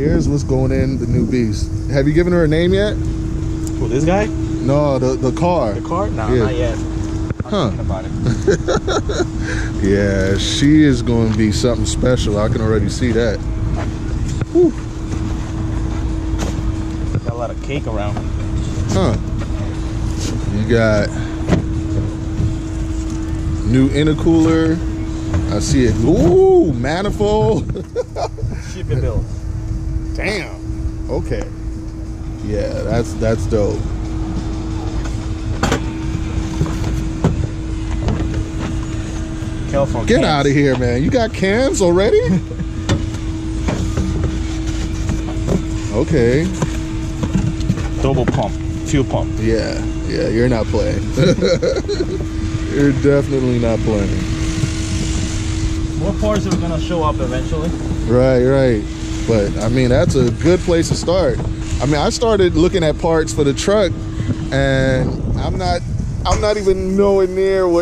Here's what's going in the new beast. Have you given her a name yet? Who, this guy? No, the car. The car? No, Yeah. not yet. I'm thinking about it. Yeah, she is going to be something special. I can already see that. Whew. Got a lot of cake around. Huh. You got new intercooler. I see it. Ooh, manifold. Ship it bill. Damn. Okay. Yeah, that's dope. Get out of here, man. You got cams already? Okay. Double pump. Fuel pump. Yeah, you're not playing. You're definitely not playing. More parts are gonna show up eventually. Right. But I mean, that's a good place to start. I mean, I started looking at parts for the truck, and I'm not even nowhere near what